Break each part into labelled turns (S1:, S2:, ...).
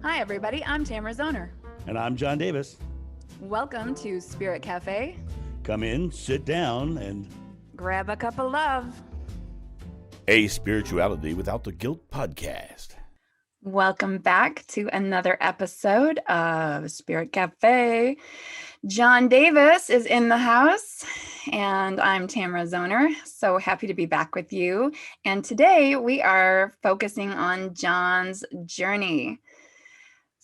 S1: Hi, everybody. I'm Tamara Zoner.
S2: And I'm John Davis.
S1: Welcome to Spirit Cafe.
S2: Come in, sit down, and
S1: grab a cup of love.
S2: A Spirituality Without the Guilt podcast.
S1: Welcome back to another episode of Spirit Cafe. John Davis is in the house, and I'm Tamara Zoner. So happy to be back with you. And today we are focusing on John's journey.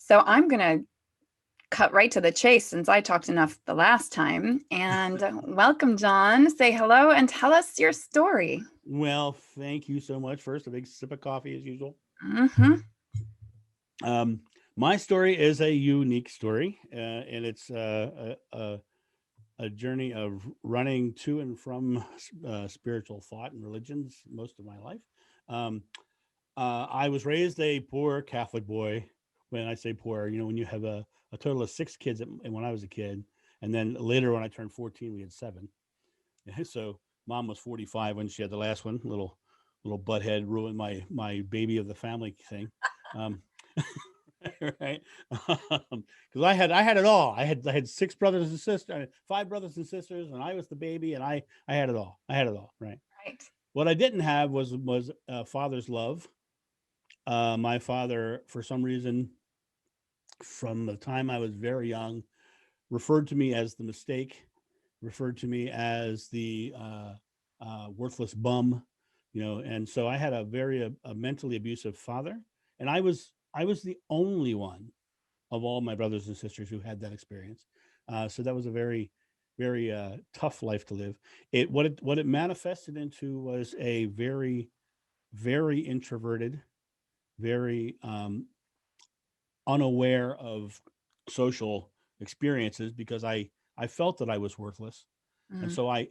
S1: So I'm going to cut right to the chase since I talked enough the last time. And welcome, John. Say hello and tell us your story.
S2: Well, thank you so much. First, a big sip of coffee as usual. My story is a unique story, and it's a journey of running to and from spiritual thought and religions most of my life. I was raised a poor Catholic boy. When I say poor, when you have a total of 6 kids when I was a kid, and then later when I turned 14, we had 7. So mom was 45 when she had the last one. Little butthead ruined my baby of the family thing. Right, because I had it all. I had 6 brothers and sisters, 5 brothers and sisters, and I was the baby, and I had it all. Right. What I didn't have was father's love. My father, for some reason, from the time I was very young, referred to me as the mistake, referred to me as the worthless bum, and so I had a very mentally abusive father, and I was the only one of all my brothers and sisters who had that experience. So that was a very, very tough life to live. What it manifested into was a very, very introverted, very unaware of social experiences, because I felt that I was worthless, and so I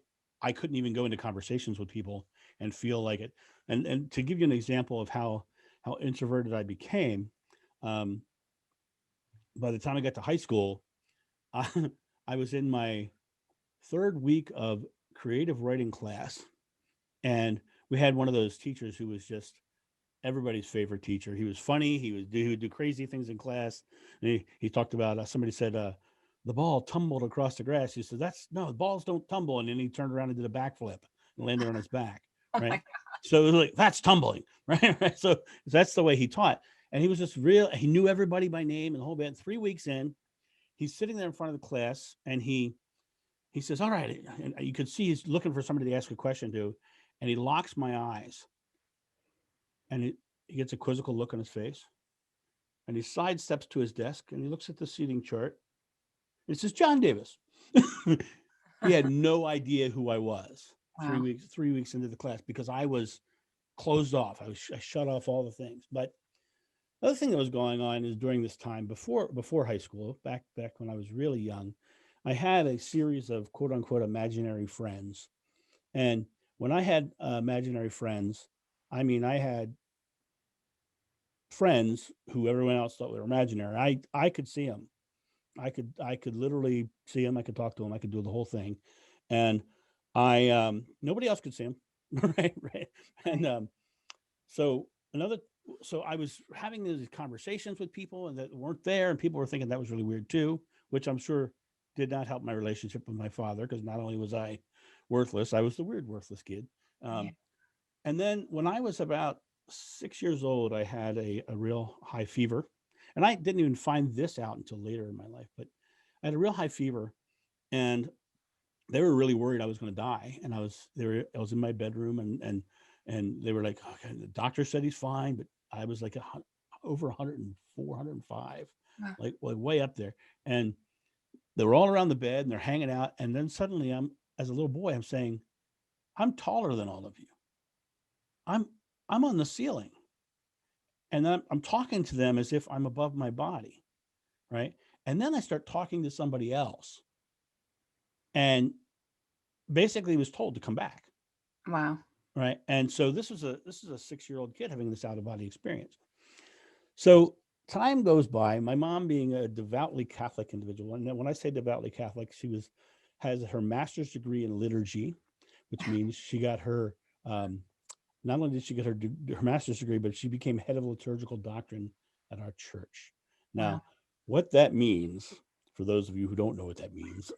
S2: couldn't even go into conversations with people and feel like it. And to give you an example of how introverted I became, by the time I got to high school, I was in my 3rd week of creative writing class, and we had one of those teachers who was just everybody's favorite teacher. He was funny. He would do crazy things in class. And he talked about, somebody said, the ball tumbled across the grass. He said, the balls don't tumble. And then he turned around and did a backflip and landed on his back. Right. So it was like, that's tumbling. Right. So that's the way he taught. And he was just he knew everybody by name and the whole bit. 3 weeks in, he's sitting there in front of the class, and he says, all right. And you could see he's looking for somebody to ask a question to. And he locks my eyes, and he gets a quizzical look on his face, and he sidesteps to his desk, and he looks at the seating chart. It says John Davis. He had no idea who I was. Wow. 3 weeks into the class, because I was closed off. I shut off all the things. But the other thing that was going on is during this time before high school, back when I was really young, I had a series of quote unquote imaginary friends. And when I had imaginary friends, I mean, I had friends who everyone else thought were imaginary. I could see them. I could literally see them. I could talk to them. I could do the whole thing, and nobody else could see them. right. And so I was having these conversations with people and that weren't there, and people were thinking that was really weird too, which I'm sure did not help my relationship with my father, because not only was I worthless, I was the weird worthless kid. And then when I was about 6 years old, I had a real high fever. And I didn't even find this out until later in my life, but I had a real high fever, and they were really worried I was going to die. And I was in my bedroom, and they were like, okay, the doctor said he's fine, but I was like over 104, 105, like way up there. And they were all around the bed, and they're hanging out. And then suddenly as a little boy, I'm saying, I'm taller than all of you. I'm on the ceiling. And then I'm talking to them as if I'm above my body, right? And then I start talking to somebody else, and basically was told to come back.
S1: Wow.
S2: Right. And so this is a 6-year-old kid having this out of body experience. So time goes by, my mom being a devoutly Catholic individual. And when I say devoutly Catholic, she has her master's degree in liturgy, which means she got her, not only did she get her master's degree, but she became head of liturgical doctrine at our church.
S1: Wow.
S2: Now, what that means, for those of you who don't know what that means,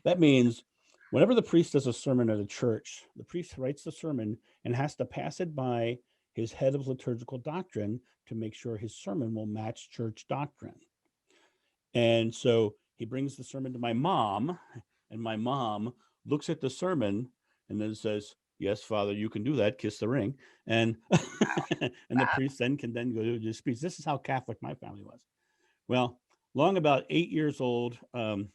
S2: that means whenever the priest does a sermon at a church, the priest writes the sermon and has to pass it by his head of liturgical doctrine to make sure his sermon will match church doctrine. And so he brings the sermon to my mom, and my mom looks at the sermon and then says, "Yes, Father, you can do that. Kiss the ring." And and the priest then can then go to the speech. This is how Catholic my family was. Well, long about 8 years old, I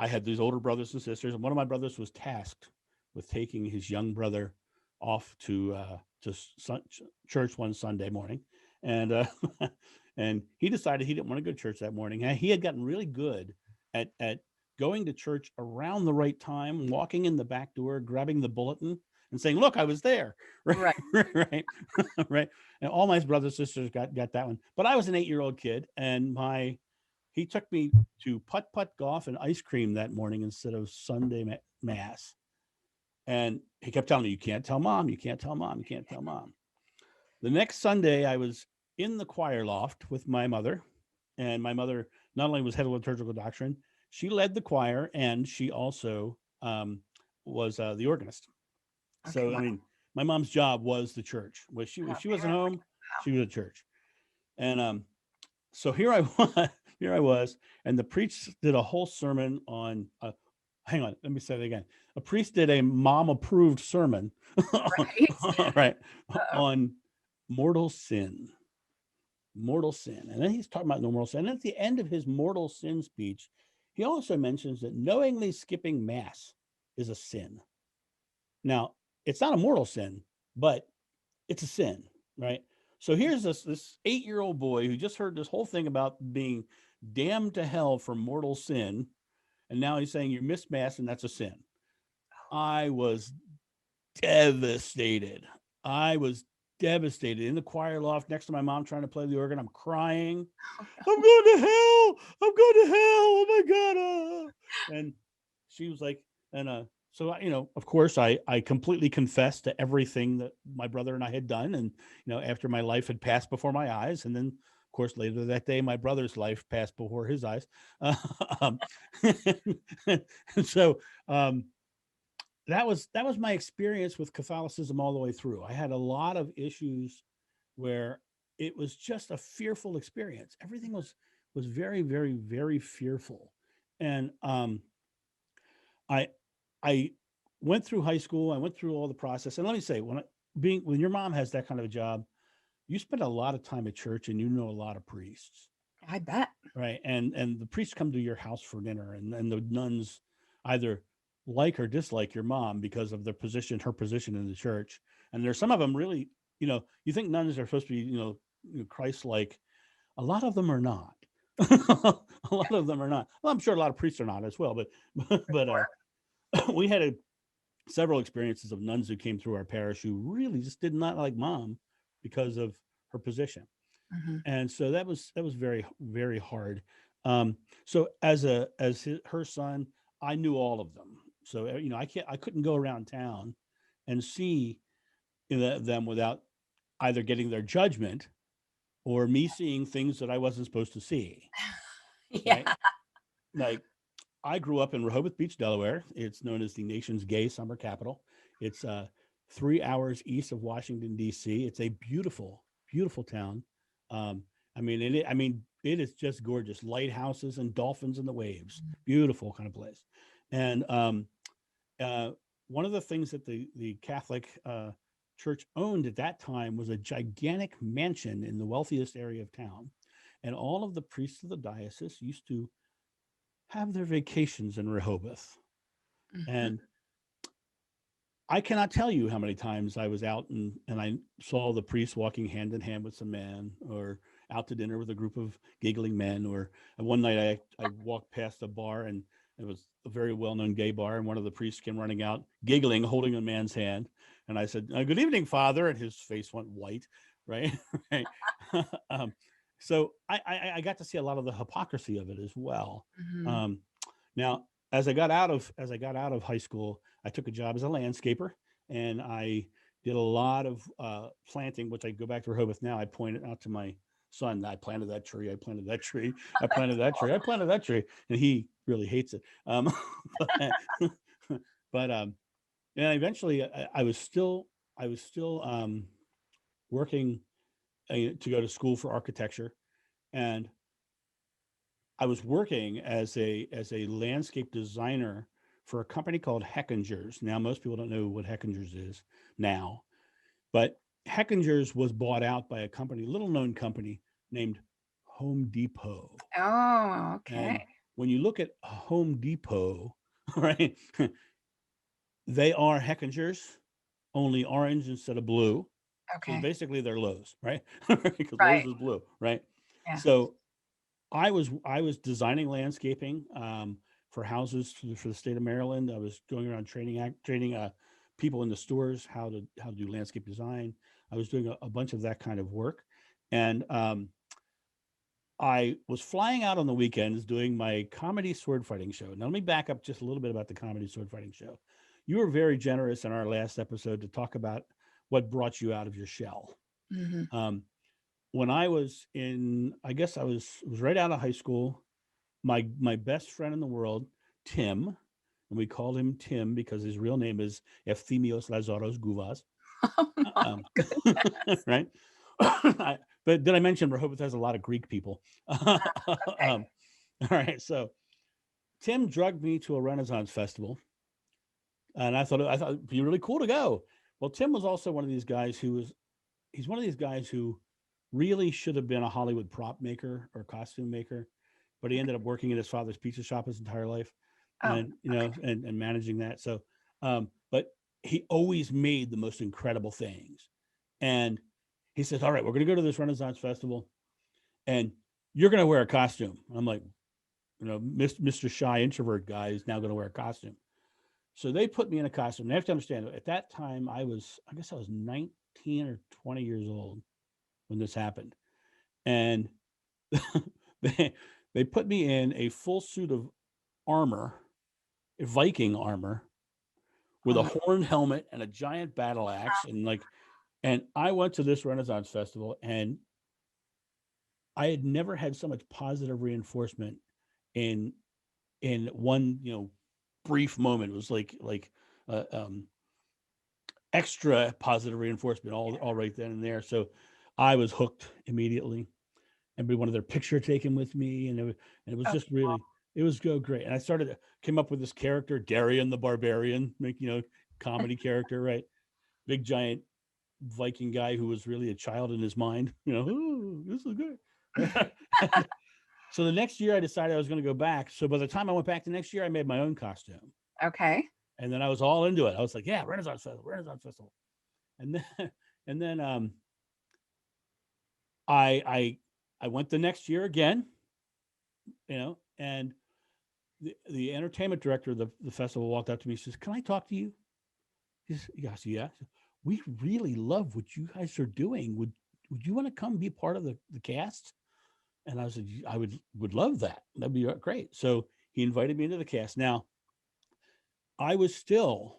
S2: had these older brothers and sisters, and one of my brothers was tasked with taking his young brother off to church one Sunday morning, and and he decided he didn't want to go to church that morning. And he had gotten really good at going to church around the right time, walking in the back door, grabbing the bulletin, and saying, "Look, I was there." Right,
S1: Right.
S2: right, right. And all my brothers and sisters got that one, but I was an 8-year-old kid, and my he took me to putt putt golf and ice cream that morning instead of Sunday mass. And he kept telling me, "You can't tell mom, you can't tell mom, you can't tell mom." The next Sunday, I was in the choir loft with my mother. And my mother not only was head of liturgical doctrine, she led the choir and she also was the organist.
S1: Okay.
S2: So, I
S1: Wow.
S2: mean, my mom's job was the church. If she wasn't
S1: Apparently.
S2: home, she was at church. And so here I was, here I was, and the priest did a whole sermon on. Hang on, let me say that again. A priest did a mom-approved sermon,
S1: Right.
S2: right,
S1: Uh-oh.
S2: on mortal sin, mortal sin, and then he's talking about no mortal sin. And at the end of his mortal sin speech, he also mentions that knowingly skipping mass is a sin. Now, it's not a mortal sin, but it's a sin, right? So here's this 8-year-old boy who just heard this whole thing about being damned to hell for mortal sin, and now he's saying you missed mass and that's a sin. I was devastated. I was devastated in the choir loft next to my mom trying to play the organ. I'm crying. I'm going to hell. I'm going to hell. Oh my god! And she was like, and so of course, I completely confessed to everything that my brother and I had done, and after my life had passed before my eyes, and then of course later that day my brother's life passed before his eyes. Um, and so that was my experience with Catholicism all the way through. I had a lot of issues where it was just a fearful experience. Everything was very, very, very fearful, and I I went through high school. I went through all the process, and let me say, when your mom has that kind of a job, you spend a lot of time at church, and you know a lot of priests,
S1: I bet.
S2: right? And the priests come to your house for dinner, and the nuns either like or dislike your mom because of her position in the church. And there's some of them really, you think nuns are supposed to be, Christ-like. A lot of them are not. A lot of them are not. Well, I'm sure a lot of priests are not as well, but we had several experiences of nuns who came through our parish who really just did not like mom because of her position,
S1: Mm-hmm.
S2: and so that was very, very hard. Um, so her son, I knew all of them. So I couldn't go around town and see them without either getting their judgment or me seeing things that I wasn't supposed to see. Right?
S1: Yeah.
S2: Like I grew up in Rehoboth Beach, Delaware. It's known as the nation's gay summer capital. It's 3 hours east of Washington D.C. It's a beautiful, beautiful town. Um, it is just gorgeous. Lighthouses and dolphins in the waves. Beautiful kind of place. And uh, one of the things that the Catholic Church owned at that time was a gigantic mansion in the wealthiest area of town, and all of the priests of the diocese used to have their vacations in Rehoboth.
S1: Mm-hmm.
S2: And I cannot tell you how many times I was out and I saw the priest walking hand in hand with some man, or out to dinner with a group of giggling men. Or one night I walked past a bar, and it was a very well-known gay bar, and one of the priests came running out, giggling, holding a man's hand. And I said, "Good evening, Father." And his face went white, right? Right. um, so I got to see a lot of the hypocrisy of it as well.
S1: Mm-hmm.
S2: Um, Now, as I got out of high school, I took a job as a landscaper, and I did a lot of planting, which I go back to Rehoboth now. I pointed out to my son, I planted that tree, I planted that tree, I planted that tree, I planted that tree, and he really hates it. But, but and eventually I was still working to go to school for architecture, and I was working as a landscape designer for a company called Heckingers. Now, most people don't know what Heckingers is now, but Heckingers was bought out by a company, little known company named Home Depot.
S1: Oh,
S2: And
S1: okay.
S2: when you look at Home Depot, right, they are Heckingers, only orange instead of blue. So
S1: Okay.
S2: basically, they're Lowe's, right? Because Lowe's
S1: Right.
S2: is blue, right?
S1: Yeah.
S2: So I was designing landscaping for houses for the state of Maryland. I was going around training people in the stores how to do landscape design. I was doing a bunch of that kind of work, and I was flying out on the weekends doing my comedy sword fighting show. Now let me back up just a little bit about the comedy sword fighting show. You were very generous in our last episode to talk about what brought you out of your shell.
S1: Hmm.
S2: Um, when I was I guess was right out of high school. My best friend in the world, Tim, and we called him Tim because his real name is Efthymios Lazaros Guvas.
S1: Oh my
S2: Um,
S1: goodness.
S2: right? But did I mention Rehoboth has a lot of Greek people?
S1: Okay.
S2: All right, so Tim drugged me to a Renaissance festival, and I thought it'd be really cool to go. Well, Tim was also one of these guys he's one of these guys who really should have been a Hollywood prop maker or costume maker, but he ended up working at his father's pizza shop his entire life,
S1: Oh,
S2: and
S1: okay.
S2: and managing that. So, but he always made the most incredible things, and he says, "All right, we're going to go to this Renaissance festival, and you're going to wear a costume." I'm like, Mr. Shy introvert guy is now going to wear a costume. So they put me in a costume. You have to understand, at that time, I guess I was 19 or 20 years old when this happened. And they, they put me in a full suit of armor, a Viking armor, with
S1: Oh
S2: a
S1: my.
S2: horned helmet and a giant battle axe. And I went to this Renaissance festival, and I had never had so much positive reinforcement in one, brief moment. It was like uh, um, extra positive reinforcement all right then and there. So I was hooked immediately. Everybody wanted their picture taken with me, and it was
S1: Oh,
S2: just really it was go great. And I came up with this character, Darian the Barbarian, comedy character, right? Big giant Viking guy who was really a child in his mind. Oh, this is good. And so the next year, I decided I was going to go back. So by the time I went back the next year, I made my own costume,
S1: okay.
S2: and then I was all into it. I was like, "Yeah, Renaissance Festival," and then and then I I I went the next year again, and the entertainment director of the festival walked up to me. He says, "Can I talk to you?" Yes, yeah. We really love what you guys are doing. Would you want to come be part of the cast? And I said, I would love that. That'd be great. So he invited me into the cast. Now, I was still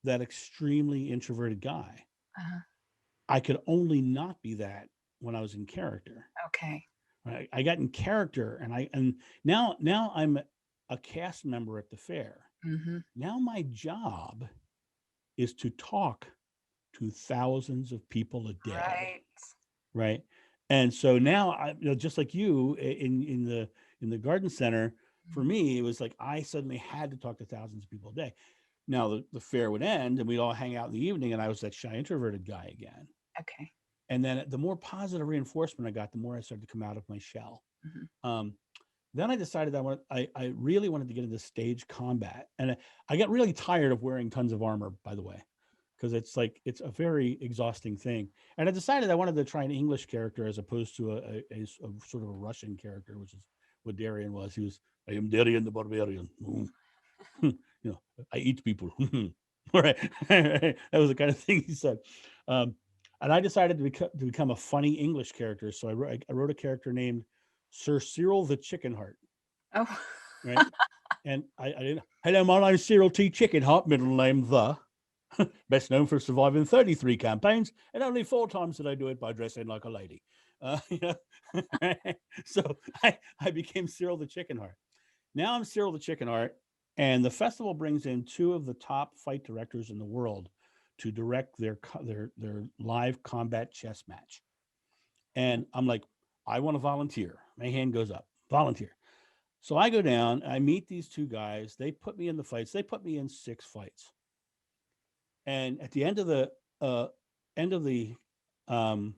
S2: that extremely introverted guy.
S1: Uh,
S2: I could only not be that when I was in character.
S1: okay.
S2: Right? I got in character, and now I'm a cast member at the fair.
S1: Hmm.
S2: Now my job is to talk to thousands of people a day,
S1: Right.
S2: right? And so now just like you in the garden center, for
S1: Mhm.
S2: me, it was like I suddenly had to talk to thousands of people a day. Now the fair would end and we'd all hang out in the evening, and I was that shy introverted guy again.
S1: Okay.
S2: And then the more positive reinforcement I got, the more I started to come out of my shell.
S1: Hmm.
S2: Um, then I decided I really wanted to get into stage combat, and I got really tired of wearing tons of armor, by the way, because it's a very exhausting thing. And I decided I wanted to try an English character as opposed to a sort of a Russian character, which is what Darian was. He was, I am Darian the Barbarian. I eat people. Right. That was the kind of thing he said. Um, and I decided to become a funny English character. So I wrote a character named Sir Cyril the Chicken Heart.
S1: Oh.
S2: Right. And I didn't. Hello, my name's Cyril T. Chicken Heart, middle name the. Best known for surviving 33 campaigns, and only 4 times did I do it by dressing like a lady. You know, right? So I became Cyril the Chicken Heart. Now I'm Cyril the Chicken Heart, and the festival brings in two of the top fight directors in the world to direct their live combat chess match. And I'm like, I want to volunteer. My hand goes up, volunteer. So I go down, I meet these two guys. They put me in the fights. They put me in 6 fights. And at the uh, end of the, um,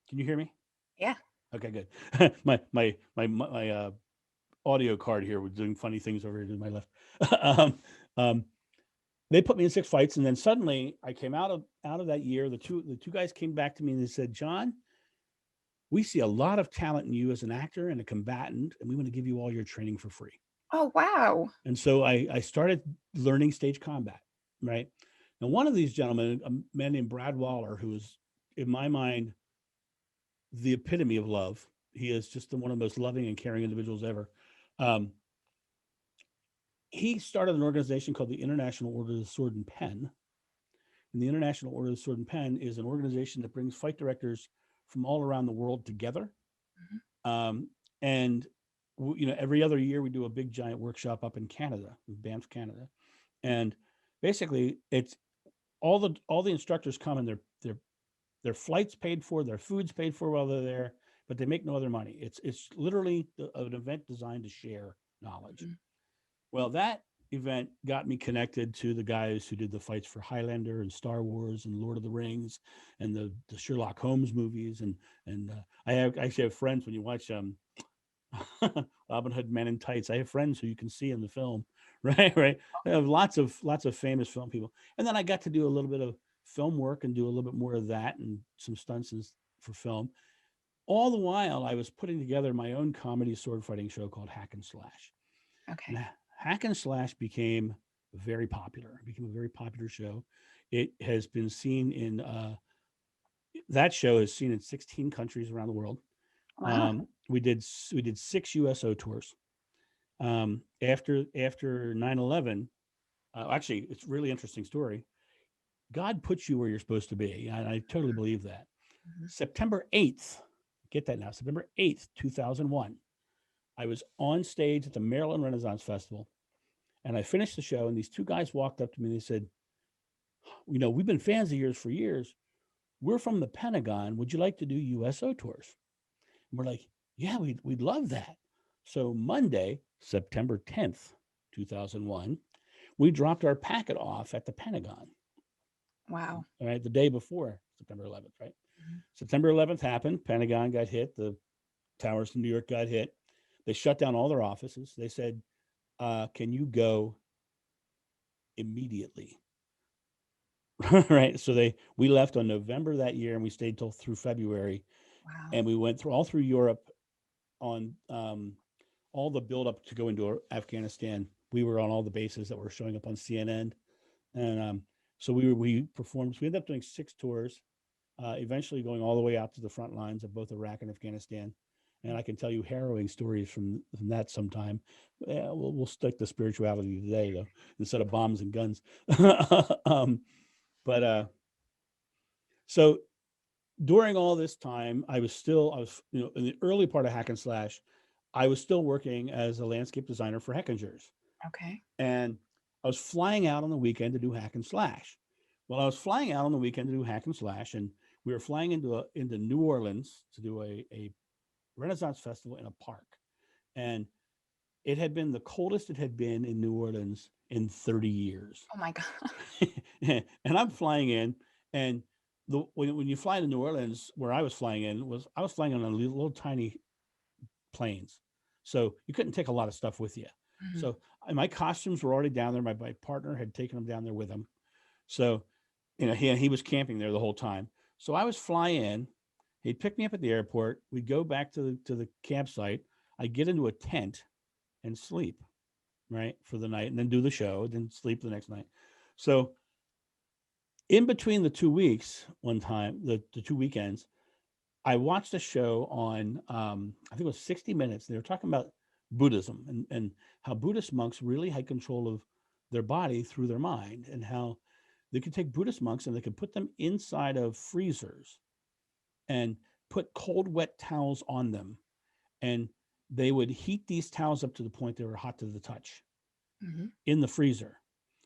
S2: can you hear me?
S1: Yeah.
S2: Okay, good. My audio card here was doing funny things over here to my left. um, um, they put me in 6 fights, and then suddenly I came out of that year. The two guys came back to me and they said, John, we see a lot of talent in you as an actor and a combatant, and we want to give you all your training for free.
S1: Oh, wow.
S2: And so I started learning stage combat, right? Now, one of these gentlemen, a man named Brad Waller, who is, in my mind, the epitome of love. He is just one of the most loving and caring individuals ever. Um, he started an organization called the International Order of the Sword and Pen. And the International Order of the Sword and Pen is an organization that brings fight directors from all around the world together.
S1: Mhm.
S2: Um, and every other year we do a big giant workshop up in Canada, in Banff, Canada, and basically it's all the instructors come and their flights paid for, their food's paid for while they're there, but they make no other money. It's literally an event designed to share knowledge.
S1: Mhm.
S2: Well, that event got me connected to the guys who did the fights for Highlander and Star Wars and Lord of the Rings and the Sherlock Holmes movies and I actually have friends when you watch Robin Hood Men in Tights. I have friends who you can see in the film, right? Right. I have lots of famous film people, and then I got to do a little bit of film work and do a little bit more of that and some stunts for film. All the while, I was putting together my own comedy sword fighting show called Hack and Slash, and
S1: Okay.
S2: Hack and Slash became very popular. It became a very popular show. It has been seen in that show is seen in 16 countries around the world.
S1: Wow.
S2: We did 6 USO tours. After 9/11, actually, it's a really interesting story. God puts you where you're supposed to be. I totally believe that.
S1: Mhm.
S2: September 8th, get that now, September 8th, 2001, I was on stage at the Maryland Renaissance Festival, and I finished the show, and these two guys walked up to me and they said, we've been fans of yours for years. We're from the Pentagon. Would you like to do USO tours? And we're like, yeah, we'd love that. So Monday, September 10th, 2001, we dropped our packet off at the Pentagon.
S1: Wow.
S2: All right, the day before September 11th, right?
S1: Mhm.
S2: September 11th happened. Pentagon got hit. The towers in New York got hit. They shut down all their offices. They said, "Can you go immediately?" Right. So we left on November that year, and we stayed till through February,
S1: Wow.
S2: and we went through all through Europe on all the buildup to go into Afghanistan. We were on all the bases that were showing up on CNN, and so we performed. So we ended up doing 6 tours, eventually going all the way out to the front lines of both Iraq and Afghanistan. And I can tell you harrowing stories from that sometime. Yeah, we'll stick to spirituality today, though, instead of bombs and guns. um, but so during all this time, I was, in the early part of Hack and Slash, I was still working as a landscape designer for Heckingers.
S1: Okay.
S2: And I was flying out on the weekend to do Hack and Slash. Well, I was flying out on the weekend to do Hack and Slash, and we were flying into New Orleans to do a Renaissance festival in a park. And it had been the coldest it had been in New Orleans in 30 years.
S1: Oh my God.
S2: And I'm flying in, and when you fly to New Orleans, where I was flying in I was flying on a little tiny planes, so you couldn't take a lot of stuff with you.
S1: Mhm.
S2: So my costumes were already down there. My partner had taken them down there with him, so he was camping there the whole time. So I was fly in. He'd pick me up at the airport. We'd go back to the campsite. I'd get into a tent and sleep, right, for the night, and then do the show, then sleep the next night. So in between the 2 weeks, one time, the 2 weekends, I watched a show on, I think it was 60 Minutes. They were talking about Buddhism and how Buddhist monks really had control of their body through their mind, and how they could take Buddhist monks and they could put them inside of freezers and put cold, wet towels on them, and they would heat these towels up to the point they were hot to the touch
S1: Mm-hmm.
S2: in the freezer.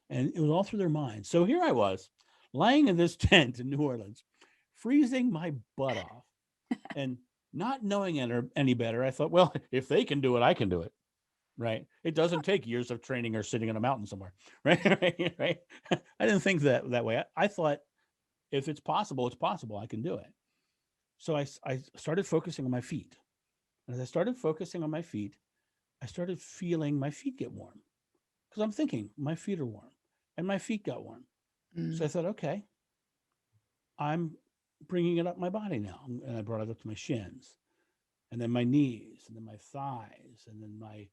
S2: And it was all through their minds. So here I was lying in this tent in New Orleans, freezing my butt off and not knowing any better. I thought, well, if they can do it, I can do it. Right. It doesn't take years of training or sitting on a mountain somewhere. Right. Right. I didn't think that way. I thought if it's possible, it's possible. I can do it. So I started focusing on my feet. And as I started focusing on my feet, I started feeling my feet get warm because I'm thinking my feet are warm and my feet got warm. So
S1: Mm.
S2: I thought, okay, I'm bringing it up my body now. And I brought it up to my shins and then my knees and then my thighs and then my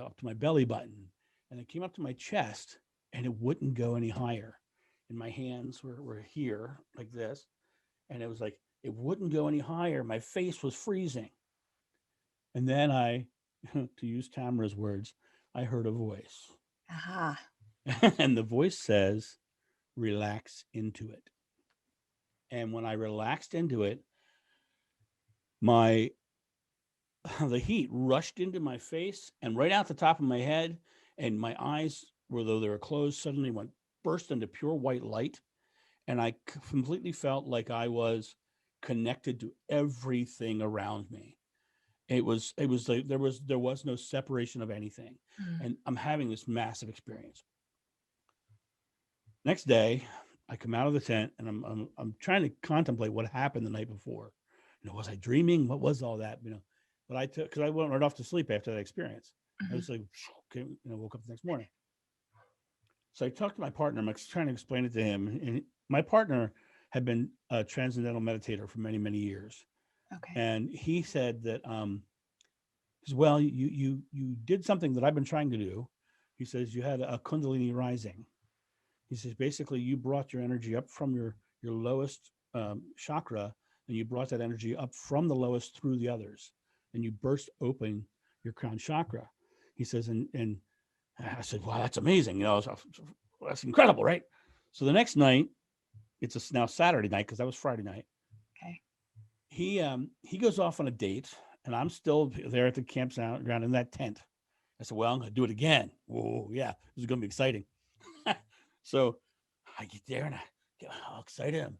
S2: up to my belly button. And it came up to my chest and it wouldn't go any higher. And my hands were here like this. And it was like, it wouldn't go any higher. My face was freezing. And then to use Tamara's words, I heard a voice.
S1: Aha.
S2: And the voice says, relax into it. And when I relaxed into it, my the heat rushed into my face and right out the top of my head, and my eyes, were though they were closed, suddenly went burst into pure white light, and I completely felt like I was connected to everything around me. It was like there was no separation of anything,
S1: Mm.
S2: and I'm having this massive experience. Next day, I come out of the tent and I'm trying to contemplate what happened the night before. Was I dreaming? What was all that? But I took because I went right off to sleep after that experience. I
S1: Mhm.
S2: was like, okay, woke up the next morning. So I talked to my partner. I'm trying to explain it to him, and my partner had been a transcendental meditator for many, many years,
S1: Okay.
S2: and he said that he says, well, you did something that I've been trying to do. He says you had a kundalini rising. He says basically you brought your energy up from your lowest chakra, and you brought that energy up from the lowest through the others, and you burst open your crown chakra. He says, and I said, wow, that's amazing. That's incredible, right? So the next night, now Saturday night because that was Friday night.
S1: Okay.
S2: He goes off on a date, and I'm still there at the campground in that tent. I said, well, I'm going to do it again. Whoa, yeah, this is going to be exciting. So I get there and I get all excited. I'm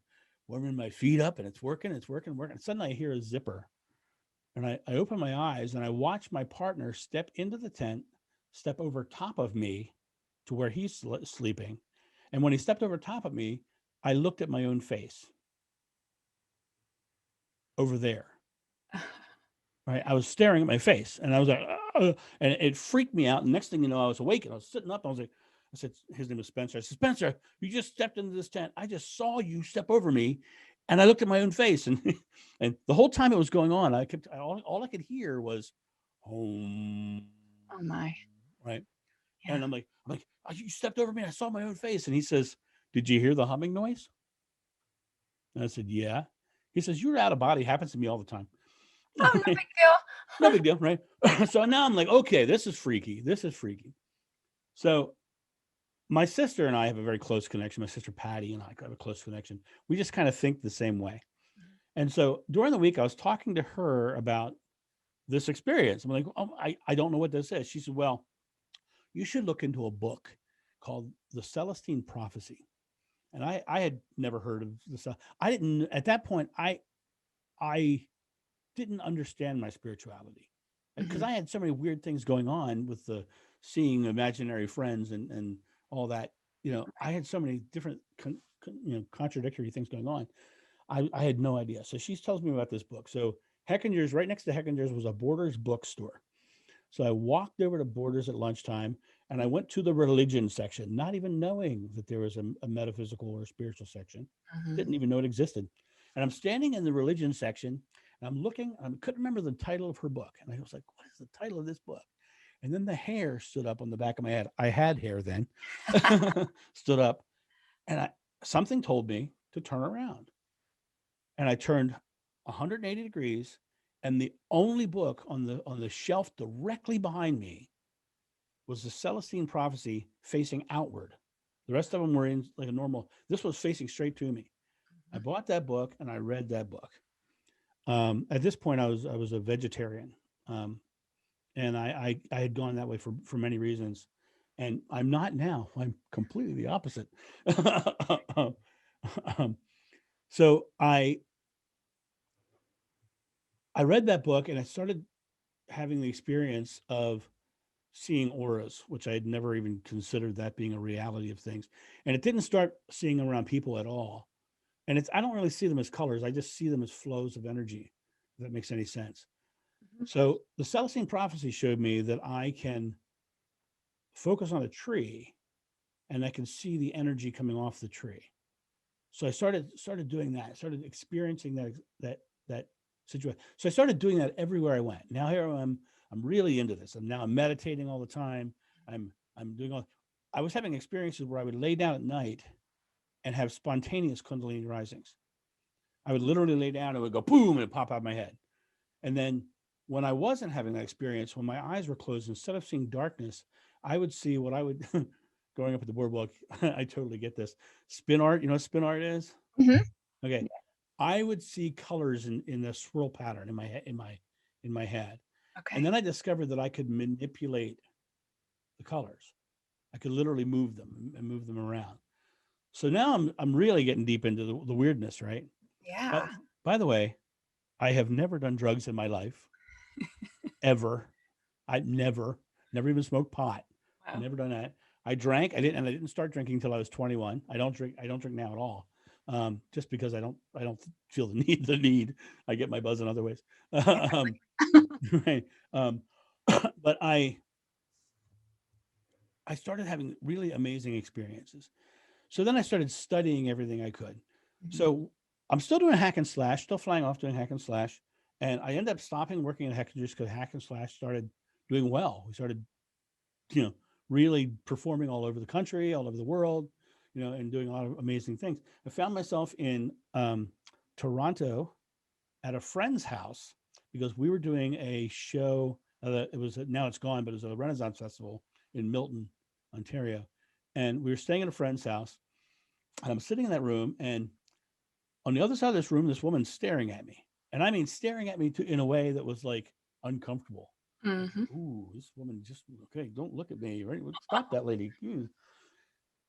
S2: warming my feet up and it's working, working. Suddenly I hear a zipper and I open my eyes and I watch my partner step into the tent, step over top of me to where he's sleeping. And when he stepped over top of me, I looked at my own face over there. Right. I was staring at my face and I was like, and it freaked me out. And next thing you know, I was awake and I was sitting up. I said, his name was Spencer. I said, Spencer, you just stepped into this tent. I just saw you step over me. And I looked at my own face. And and the whole time it was going on, all I could hear was home.
S1: Oh my.
S2: Right.
S1: Yeah.
S2: And I'm like, oh, you stepped over me. And I saw my own face. And he says, did you hear the humming noise? And I said, yeah. He says, you're out of body. Happens to me all the time.
S1: Oh, no big
S2: No
S1: deal.
S2: big deal, right? So now I'm like, okay, this is freaky. This is freaky. So my sister and I have a very close connection. My sister Patty and I have a close connection. We just kind of think the same way. And so during the week, I was talking to her about this experience. I'm like, oh, I don't know what this is. She said, well, you should look into a book called The Celestine Prophecy. And I had never heard of this. I didn't at that point. I didn't understand my spirituality because
S1: Mhm.
S2: I had so many weird things going on with the seeing imaginary friends and all that. I had so many different contradictory things going on. I had no idea. So she tells me about this book. So Heckinger's, right next to Heckinger's, was a Borders bookstore. So I walked over to Borders at lunchtime and I went to the religion section, not even knowing that there was a metaphysical or spiritual section.
S1: Mhm.
S2: Didn't even know it existed. And I'm standing in the religion section and I'm looking, I couldn't remember the title of her book. And I was like, what is the title of this book? And then the hair stood up on the back of my head. I had hair then, stood up, and something told me to turn around. And I turned 180 degrees, and the only book on the shelf directly behind me was the Celestine Prophecy facing outward. The rest of them were in like a normal. This was facing straight to me. I bought that book and I read that book. At this point, I was a vegetarian, um, and I had gone that way for many reasons, and I'm not now. I'm completely the opposite. um, so I read that book and I started having the experience of seeing auras, which I had never even considered that being a reality of things. And it didn't start seeing them around people at all. And it's I don't really see them as colors. I just see them as flows of energy, if that makes any sense.
S1: Mhm.
S2: So the Celestine prophecy showed me that I can focus on a tree and I can see the energy coming off the tree. So I started doing that. I started experiencing that situation. So I started doing that everywhere I went. Now here I'm really into this. I'm meditating all the time. I'm doing all I was having experiences where I would lay down at night and have spontaneous kundalini risings. I would literally lay down and it would go boom and it pop out of my head. And then when I wasn't having that experience, when my eyes were closed, instead of seeing darkness, I would see what I would growing up at the boardwalk. I totally get this. Spin art, you know what spin art is?
S1: Mhm.
S2: Okay. I would see colors in a swirl pattern in my in my head. And
S1: Okay.
S2: then I discovered that I could manipulate the colors. I could literally move them and move them around. So now I'm really getting deep into the weirdness, right? But
S1: Yeah.
S2: by the way, I have never done drugs in my life ever. I never even smoked pot.
S1: Wow.
S2: Never done that. I drank. I didn't start drinking until I was 21. I don't drink. I don't drink now at all. Just because I don't feel the need. The need. I get my buzz in other ways. um, right. Um, but I started having really amazing experiences. So then I started studying everything I could.
S1: Mhm.
S2: So I'm still doing hack and slash, still flying off doing hack and slash. And I ended up stopping working at Hack just because hack and slash started doing well. We started, you know, really performing all over the country, all over the world, and doing a lot of amazing things. I found myself in Toronto at a friend's house because we were doing a show. It was now it's gone, but it was a Renaissance festival in Milton, Ontario, and we were staying at a friend's house. And I'm sitting in that room, and on the other side of this room, this woman's staring at me, and I mean staring at me in a way that was like uncomfortable.
S1: Mhm.
S2: Ooh, this woman just okay. Don't look at me, right? Stop that lady. Ooh.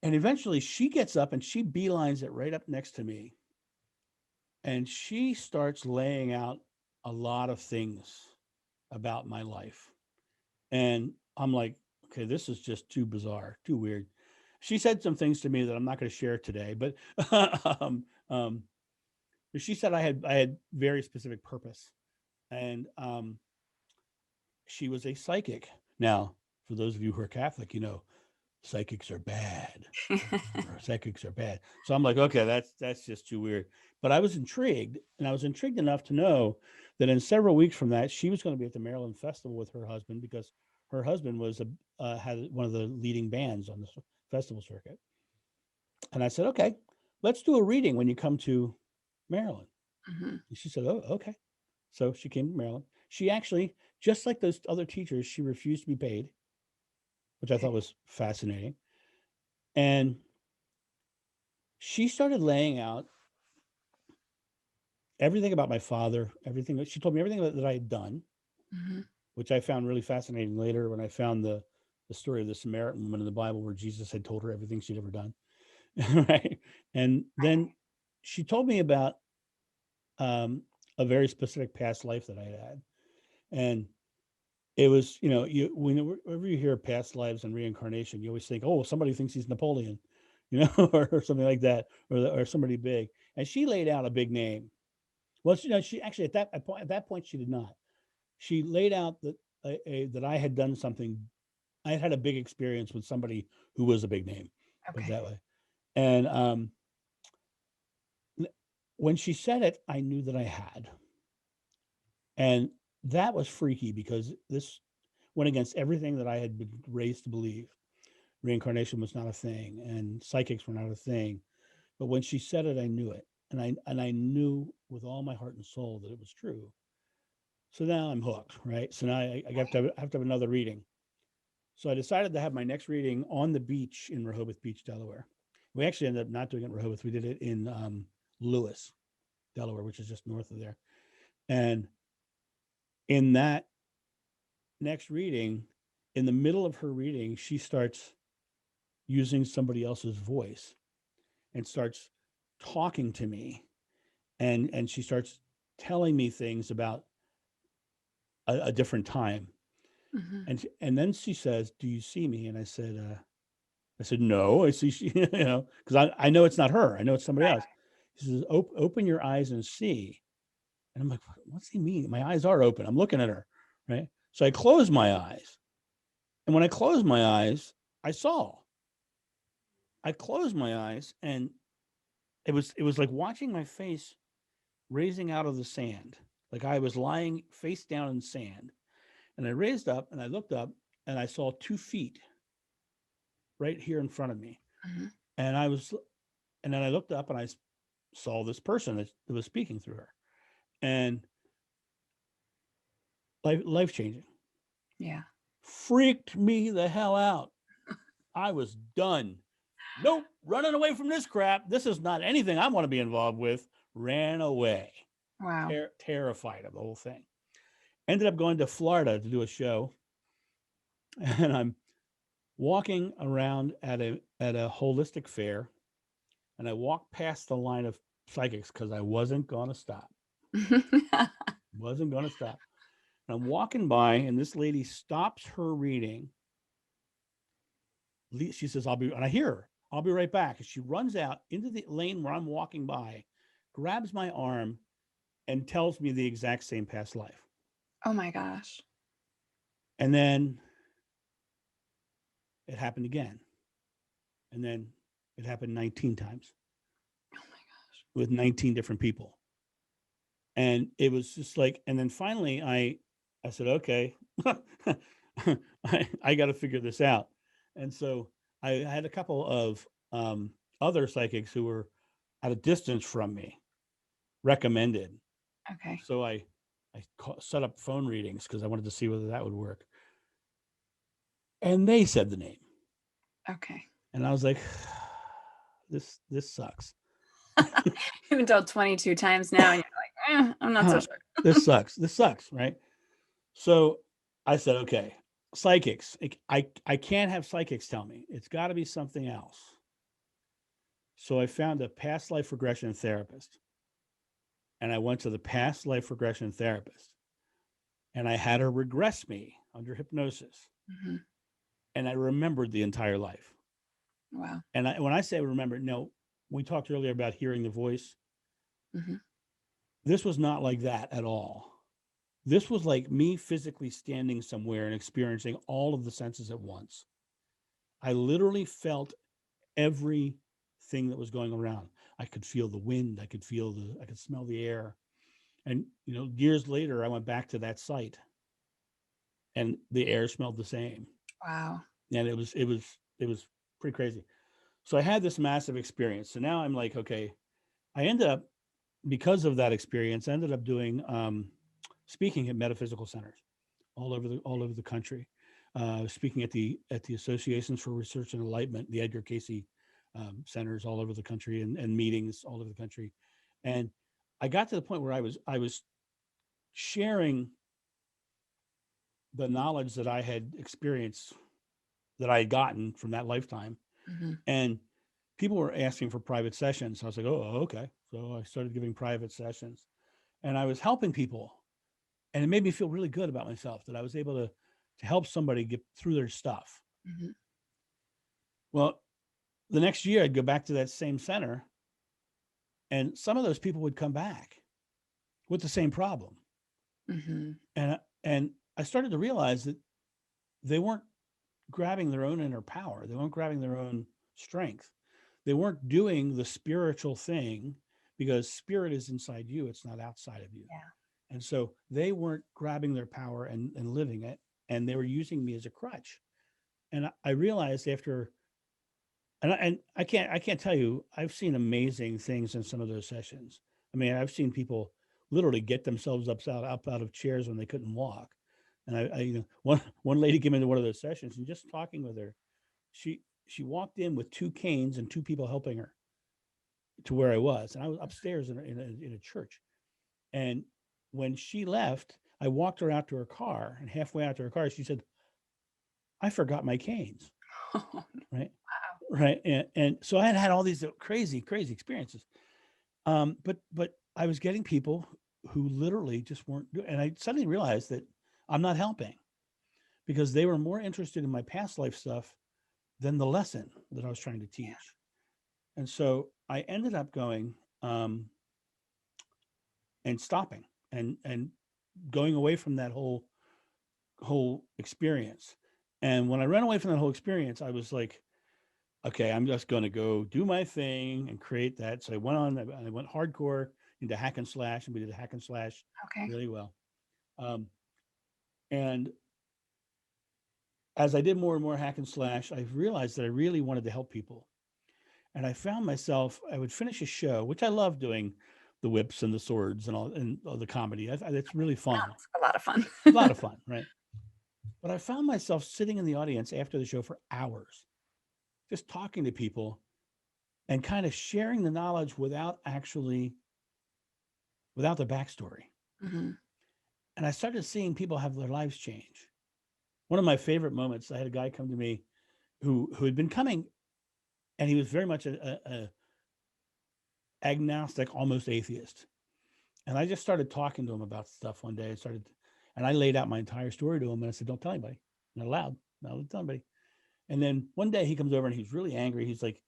S2: And eventually, she gets up and she beelines it right up next to me, and she starts laying out a lot of things about my life. And I'm like, okay, this is just too bizarre, too weird. She said some things to me that I'm not going to share today, but she said I had very specific purpose, and she was a psychic. Now, for those of you who are Catholic, psychics are bad. Psychics are bad. So I'm like, okay, that's just too weird. But I was intrigued, and I was intrigued enough to know that in several weeks from that, she was going to be at the Maryland Festival with her husband because her husband was had one of the leading bands on the festival circuit. And I said, okay, let's do a reading when you come to Maryland.
S1: Mhm.
S2: And she said, oh, okay. So she came to Maryland. She actually, just like those other teachers, she refused to be paid, which I
S1: Okay.
S2: thought was fascinating. And she started laying out everything about my father, everything. She told me everything that I had done,
S1: Mhm.
S2: which I found really fascinating later when I found the story of the Samaritan woman in the Bible where Jesus had told her everything she'd ever done. Right. And then she told me about um, a very specific past life that I had. And it was, whenever you hear past lives and reincarnation, you always think, oh, somebody thinks he's Napoleon, or something like that, or somebody big. And she laid out a big name. Well, she actually at that point she did not. She laid out that I had done something. I had had a big experience with somebody who was a big name, put it
S1: Okay.
S2: that way. And when she said it, I knew that I had, and that was freaky because this went against everything that I had been raised to believe. Reincarnation was not a thing, and psychics were not a thing. But when she said it, I knew it, and I knew with all my heart and soul that it was true. So now I'm hooked, right? So now I have to have another reading. So I decided to have my next reading on the beach in Rehoboth Beach, Delaware. We actually ended up not doing it in Rehoboth. We did it in Lewis, Delaware, which is just north of there. And in that next reading, in the middle of her reading, she starts using somebody else's voice and starts talking to me, and she starts telling me things about a different time.
S1: Mhm.
S2: And then she says, "Do you see me?" And I said, "No, I see she," because I know it's not her. I know it's somebody else. She says, "Open your eyes and see." And I'm like, "What's he mean?" My eyes are open. I'm looking at her, right? So I close my eyes, and when I closed my eyes, I saw. I closed my eyes, and it was like watching my face raising out of the sand, like I was lying face down in sand. And I raised up, and I looked up, and I saw 2 feet right here in front of me.
S1: Mhm.
S2: And I was, and then I looked up, and I saw this person that was speaking through her, and life changing,
S1: Yeah.
S2: freaked me the hell out. I was done. Nope, running away from this crap. This is not anything I want to be involved with. Ran away,
S1: Wow.
S2: terrified of the whole thing. Ended up going to Florida to do a show, and I'm walking around at a holistic fair, and I walked past the line of psychics because I wasn't going to stop. Wasn't going to stop. And I'm walking by, and this lady stops her reading. She says, "I'll be," and I hear her, "I'll be right back." And she runs out into the lane where I'm walking by, grabs my arm, and tells me the exact same past life.
S1: Oh my gosh.
S2: And then it happened again. And then it happened 19 times
S1: Oh my gosh.
S2: with 19 different people. And it was just like, and then finally I said, okay, I got to figure this out. And so I had a couple of other psychics who were at a distance from me recommended.
S1: Okay.
S2: So I set up phone readings because I wanted to see whether that would work. And they said the name,
S1: Okay.
S2: and I was like, this sucks.
S1: You've been told 22 times now, and you're like, I'm not so sure.
S2: This sucks. This sucks, right? So I said, okay, psychics. I can't have psychics tell me. It's got to be something else. So I found a past life regression therapist, and I went to the past life regression therapist, and I had her regress me under hypnosis,
S1: Mhm.
S2: and I remembered the entire life.
S1: Wow.
S2: And when I say remember, no, we talked earlier about hearing the voice.
S1: Mhm.
S2: This was not like that at all. This was like me physically standing somewhere and experiencing all of the senses at once. I literally felt everything that was going around. I could feel the wind. I could smell the air. And, years later, I went back to that site, and the air smelled the same.
S1: Wow.
S2: And it was pretty crazy. So I had this massive experience. So now I'm like, okay, I ended up, because of that experience, I ended up doing speaking at metaphysical centers all over the country, speaking at the associations for research and enlightenment, the Edgar Casey centers all over the country, and meetings all over the country. And I got to the point where I was sharing the knowledge that I had experienced, that I had gotten from that lifetime,
S1: Mhm.
S2: and people were asking for private sessions. So I was like, oh, okay. So I started giving private sessions, and I was helping people, and it made me feel really good about myself that I was able to help somebody get through their stuff.
S1: Mhm.
S2: Well, the next year I'd go back to that same center, and some of those people would come back with the same problem.
S1: Mhm.
S2: And I started to realize that they weren't grabbing their own inner power. They weren't grabbing their own strength. They weren't doing the spiritual thing, because spirit is inside you, it's not outside of you.
S1: Yeah.
S2: And so they weren't grabbing their power and living it, and they were using me as a crutch. And I realized after, and I can't tell you, I've seen amazing things in some of those sessions. I mean, I've seen people literally get themselves up out of chairs when they couldn't walk. And one lady came into one of those sessions, and just talking with her, she walked in with two canes and two people helping her to where I was, and I was upstairs in a church, and when she left, I walked her out to her car, and halfway out to her car, she said, "I forgot my canes."
S1: Oh,
S2: Right,
S1: wow.
S2: right, and so I had had all these crazy, crazy experiences. But I was getting people who literally just weren't, and I suddenly realized that I'm not helping because they were more interested in my past life stuff than the lesson that I was trying to
S1: Yeah.
S2: teach. And so I ended up going and stopping and going away from that whole experience. And when I ran away from that whole experience, I was like, okay, I'm just going to go do my thing and create that. So I went hardcore into hack and slash, and we did hack and slash
S1: Okay.
S2: really well. Um, and as I did more and more hack and slash, I realized that I really wanted to help people. And I found myself, I would finish a show, which I love doing, the whips and the swords and all the comedy. It's really fun,
S1: Sounds a lot of fun.
S2: a lot of fun, right? But I found myself sitting in the audience after the show for hours, just talking to people and kind of sharing the knowledge without the backstory.
S1: Hmm.
S2: And I started seeing people have their lives change. One of my favorite moments, I had a guy come to me who had been coming, and he was very much a agnostic, almost atheist. And I just started talking to him about stuff one day. And I laid out my entire story to him, and I said, "Don't tell anybody, not allowed, not allowed to tell anybody." And then one day he comes over and he's really angry. He's like,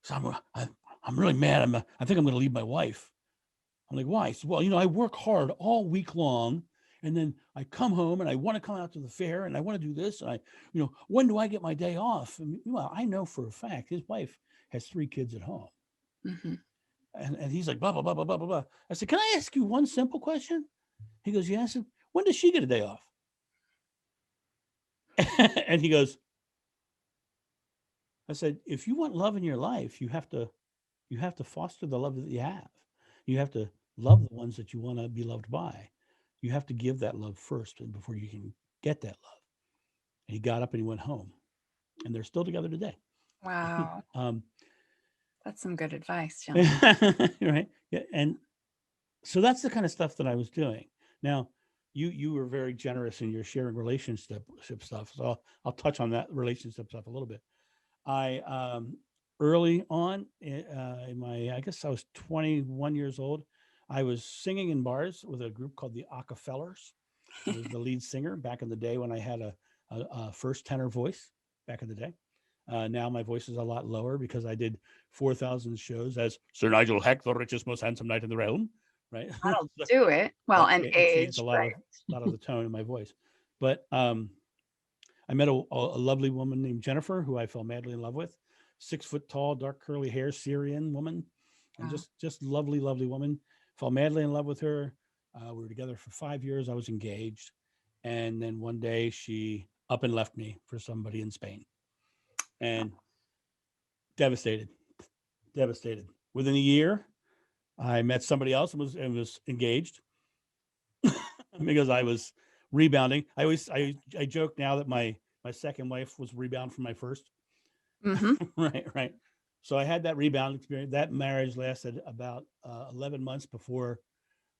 S2: so I'm really mad. I think I'm going to leave my wife. I'm like, why? He said, well, I work hard all week long, and then I come home and I want to come out to the fair and I want to do this. And when do I get my day off? And meanwhile, I know for a fact his wife has 3 kids at home.
S1: Hmm.
S2: And he's like, blah, blah, blah, blah, blah, blah, blah. I said, can I ask you one simple question? He goes, yeah. I said, when does she get a day off? And he goes, I said, if you want love in your life, you have to foster the love that you have. You have to love the ones that you want to be loved by. You have to give that love first before you can get that love. And he got up and he went home, and they're still together today.
S1: Wow.
S2: um,
S1: That's some good advice, John.
S2: right? Yeah, and so that's the kind of stuff that I was doing. Now, you were very generous in your sharing relationship stuff, so I'll touch on that relationship stuff a little bit. I early on in my, I guess I was 21 years old. I was singing in bars with a group called the Acapellers. I was the lead singer back in the day when I had a first tenor voice back in the day. Now my voice is a lot lower because I did 4,000 shows as Sir Nigel Heck, the richest, most handsome knight in the realm. Right.
S1: That'll
S2: So
S1: do it. Well,
S2: that
S1: and
S2: it changed
S1: age,
S2: a
S1: right?
S2: lot of the tone in my voice. But I met a lovely woman named Jennifer, who I fell madly in love with. 6 foot tall, dark curly hair, Syrian woman, and
S1: Wow.
S2: just lovely, lovely woman. Fell madly in love with her. We were together for 5 years. I was engaged, and then one day she up and left me for somebody in Spain, and devastated, devastated. Within a year, I met somebody else and was engaged because I was rebounding. I joke now that my second wife was rebound from my first.
S1: Hmm.
S2: Right, right. So I had that rebound experience. That marriage lasted about 11 months before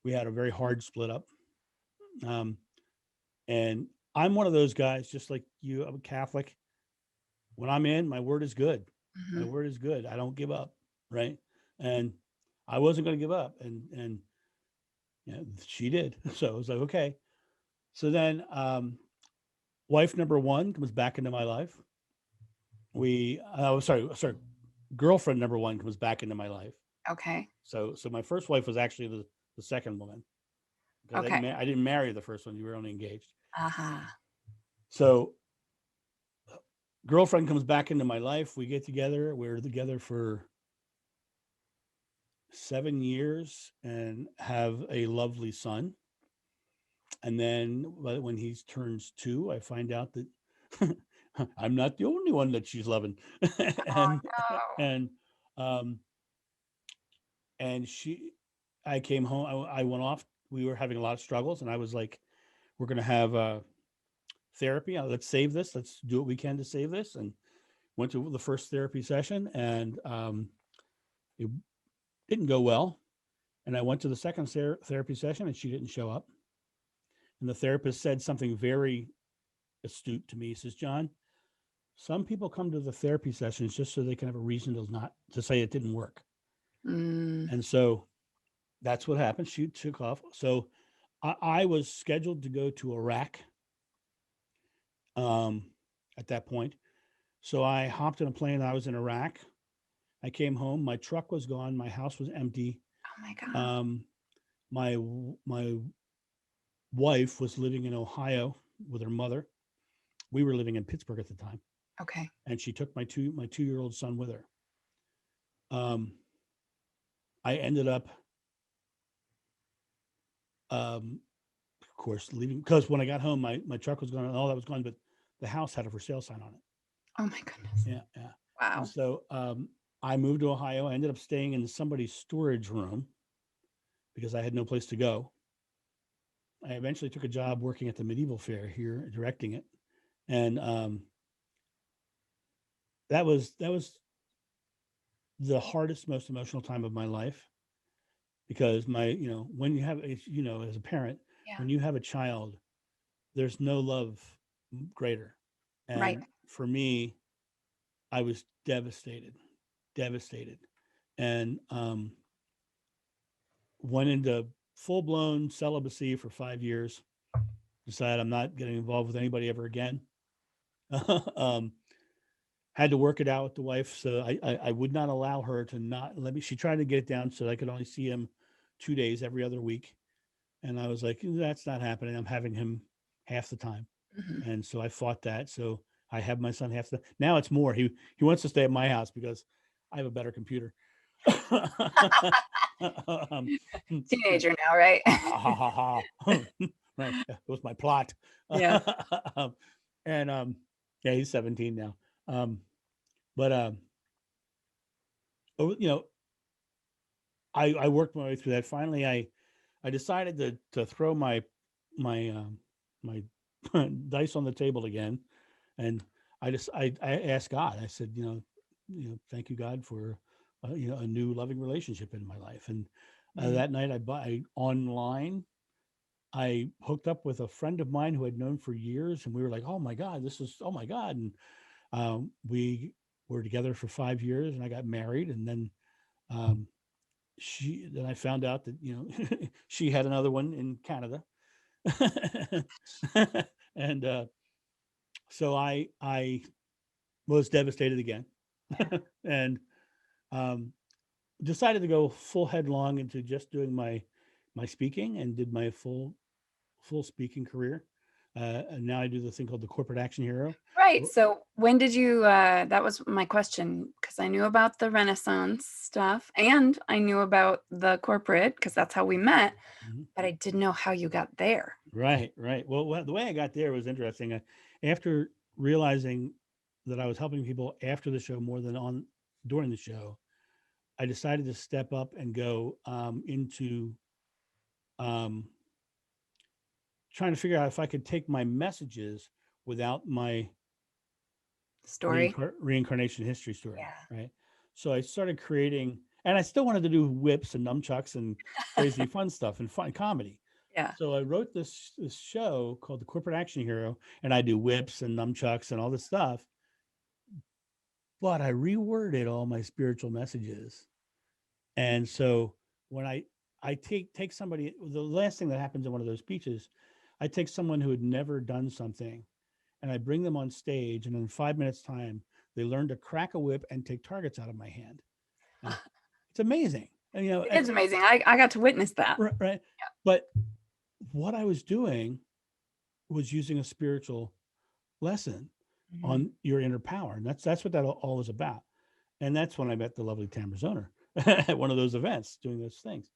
S2: we had a very hard split up. Um, and I'm one of those guys, just like you. I'm a Catholic. When I'm in, my word is good. My
S1: Hmm.
S2: word is good. I don't give up. Right. And I wasn't going to give up. And she did. So I was like, okay. So then wife number one comes back into my life. Sorry, girlfriend number one comes back into my life.
S1: Okay.
S2: So my first wife was actually the second woman because
S1: Okay.
S2: I didn't marry the first one. You were only engaged.
S1: Aha.
S2: So girlfriend comes back into my life. We get together. We're together for 7 years and have a lovely son. And then when he turns 2, I find out that I'm not the only one that she's loving. and
S1: Oh,
S2: and um and she I came home. I went off. We were having a lot of struggles, and I was like, we're going to have therapy. Let's save this. Let's do what we can to save this. And went to the first therapy session, and it didn't go well. And I went to the second therapy session and she didn't show up. And the therapist said something very astute to me. He says, John, some people come to the therapy sessions just so they can have a reason to not to say it didn't work.
S1: Mm.
S2: And so that's what happened. She took off. So I was scheduled to go to Iraq um, at that point. So I hopped in a plane. I was in Iraq. I came home. My truck was gone. My house was empty.
S1: Oh my God.
S2: Um, my wife was living in Ohio with her mother. We were living in Pittsburgh at the time,
S1: Okay.
S2: and she took my 2-year-old son with her. Um, I ended up, of course, leaving because when I got home, my truck was gone and all that was gone, but the house had a for sale sign on it.
S1: Oh my goodness.
S2: Yeah, yeah. And
S1: Wow.
S2: so I moved to Ohio. I ended up staying in somebody's storage room because I had no place to go. I eventually took a job working at the medieval fair here, directing it, and that was the hardest, most emotional time of my life because when you have as a parent,
S1: Yeah.
S2: when you have a child, there's no love greater,
S1: Right.
S2: and for me, I was devastated, and went into full blown celibacy for 5 years. Decided I'm not getting involved with anybody ever again. um, had to work it out with the wife, so I would not allow her to not let me. She tried to get it down so I could only see him 2 days every other week, and I was like, that's not happening. I'm having him half the time,
S1: Mhm.
S2: and so I fought that. So I have my son half the. Now it's more. He wants to stay at my house because I have a better computer. um,
S1: Teenager now, right?
S2: ha ha ha ha. Right, that was my plot.
S1: Yeah.
S2: And yeah, he's 17 now. But you know, I worked my way through that. Finally, I decided to throw my dice on the table again, and I asked God. I said, thank you, God, for a new loving relationship in my life. And
S1: Mm.
S2: that night, I online. I hooked up with a friend of mine who I'd known for years, and we were like, "Oh my God, oh my God!" And we were together for 5 years, and I got married, and then um, then I found out that she had another one in Canada, and so I was devastated again,
S1: Yeah.
S2: and um, decided to go full headlong into just doing my speaking, and did my full speaking career. And now I do the thing called the Corporate Action Hero.
S1: Right. So when did you, that was my question, because I knew about the Renaissance stuff and I knew about the corporate because that's how we met,
S2: Mhm.
S1: but I didn't know how you got there.
S2: Right, right. Well, the way I got there was interesting. After realizing that I was helping people after the show more than on during the show, I decided to step up and go into um, trying to figure out if I could take my messages without my
S1: Story.
S2: reincarnation history story,
S1: Yeah.
S2: right? So I started creating, and I still wanted to do whips and nunchucks and crazy fun stuff and fun comedy.
S1: Yeah.
S2: So I wrote this show called The Corporate Action Hero, and I do whips and nunchucks and all this stuff. But I reworded all my spiritual messages, and so when I take somebody, the last thing that happens in one of those speeches, I take someone who had never done something and I bring them on stage, and in 5 minutes time, they learn to crack a whip and take targets out of my hand. And it's amazing. And,
S1: It is amazing. I got to witness that.
S2: right. But what I was doing was using a spiritual lesson
S1: Mhm.
S2: on your inner power, and that's what that all is about. And that's when I met the lovely Tamara Zoner at one of those events, doing those things.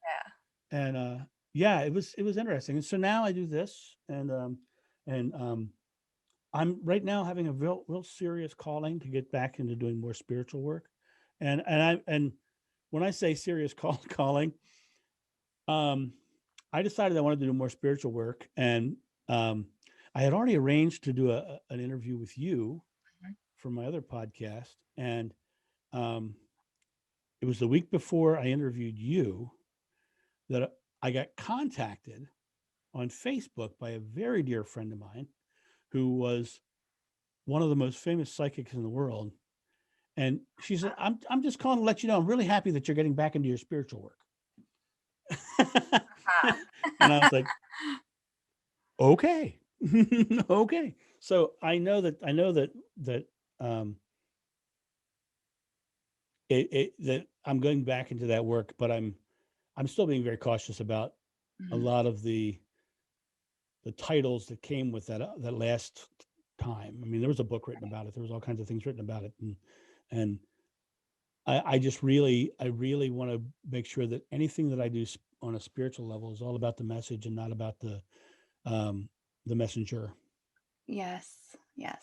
S1: Yeah.
S2: And yeah, it was interesting. And so now I do this, and I'm right now having a real serious calling to get back into doing more spiritual work. And when I say serious calling, um, I decided I wanted to do more spiritual work, and um, I had already arranged to do an interview with you
S1: Mhm.
S2: for my other podcast, and um, it was the week before I interviewed you. that I got contacted on Facebook by a very dear friend of mine who was one of the most famous psychics in the world. And she said, I'm just calling to let you know I'm really happy that you're getting back into your spiritual work. And I was like, okay. Okay. So I know that that I'm going back into that work, but I'm still being very cautious about a lot of the titles that came with that last time. I mean, there was a book written about it. There was all kinds of things written about it, and I just I really want to make sure that anything that I do on a spiritual level is all about the message and not about the messenger.
S1: Yes. Yes.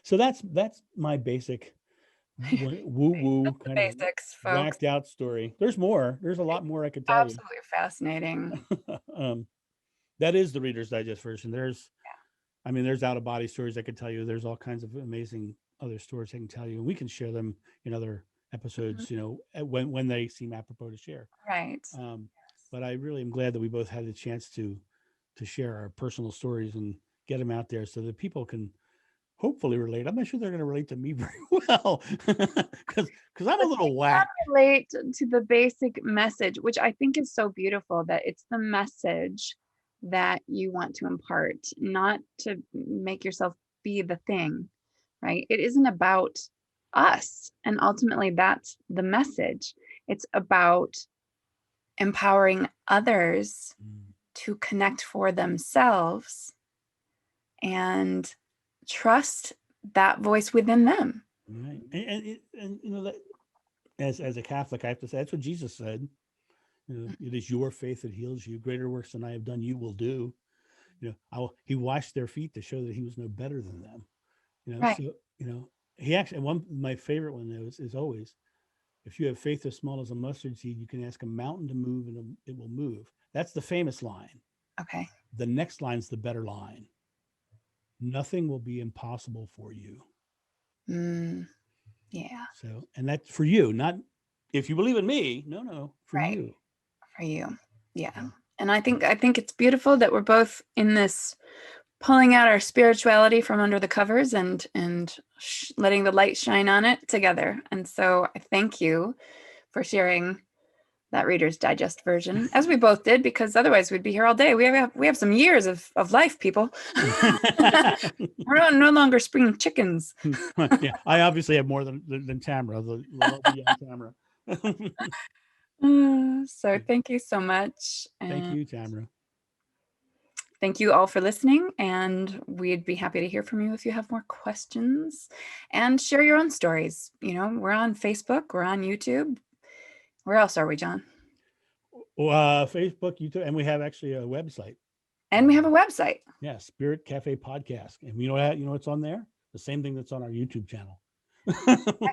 S2: So that's my basic woo
S1: That's the
S2: kind of
S1: basics, folks.
S2: whacked out story. There's more. There's a lot more I could tell you.
S1: Absolutely fascinating.
S2: That is the Reader's Digest version. There's out of body stories I could tell you. There's all kinds of amazing other stories I can tell you, and we can share them in other episodes. When they seem apropos to share.
S1: Right.
S2: But I really am glad that we both had the chance to share our personal stories and get them out there so that people can hopefully relate. I'm not sure they're going to relate to me very well because I'm a little whack.
S1: Relate to the basic message, which I think is so beautiful, that it's the message that you want to impart, not to make yourself be the thing, right? It isn't about us. And ultimately, that's the message. It's about empowering others to connect for themselves and trust that voice within them.
S2: Right. And that as a Catholic, I have to say that's what Jesus said. It is your faith that heals you. Greater works than I have done, you will do. He washed their feet to show that he was no better than them.
S1: Right.
S2: So he actually, my favorite one is always, if you have faith as small as a mustard seed, you can ask a mountain to move and it will move. That's the famous line.
S1: Okay.
S2: The next line's the better line. Nothing will be impossible for you.
S1: Yeah.
S2: So, and that's for you, not if you believe in me. No, for
S1: right.
S2: you.
S1: For you. Yeah. And I think it's beautiful that we're both in this, pulling out our spirituality from under the covers and letting the light shine on it together. And so I thank you for sharing that Reader's Digest version, as we both did, because otherwise we'd be here all day. We have some years of life, people. We're no longer spring chickens.
S2: Yeah, I obviously have more than Tamara, the young Tamara.
S1: So thank you so much.
S2: Thank you, Tamara.
S1: Thank you all for listening, and we'd be happy to hear from you if you have more questions, and share your own stories. We're on Facebook, we're on YouTube. Where else are we, John?
S2: Facebook, YouTube, and we have actually a website.
S1: And we have a website.
S2: Yeah, Spirit Cafe Podcast. And you know what's on there? The same thing that's on our YouTube channel.
S1: Well,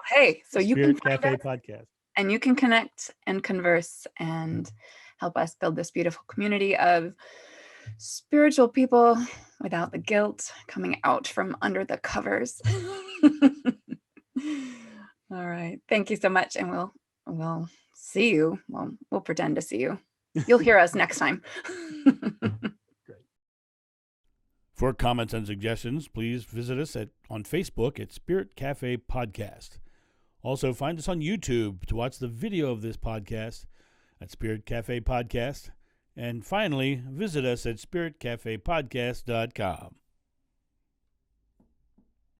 S1: hey, so you
S2: Spirit
S1: can
S2: Cafe Podcast.
S1: And you can connect and converse and help us build this beautiful community of spiritual people without the guilt coming out from under the covers. All right. Thank you so much. And we'll see you. Well, we'll pretend to see you. You'll hear us next time.
S2: Great. For comments and suggestions, please visit us on Facebook at Spirit Cafe Podcast. Also, find us on YouTube to watch the video of this podcast at Spirit Cafe Podcast. And finally, visit us at spiritcafepodcast.com.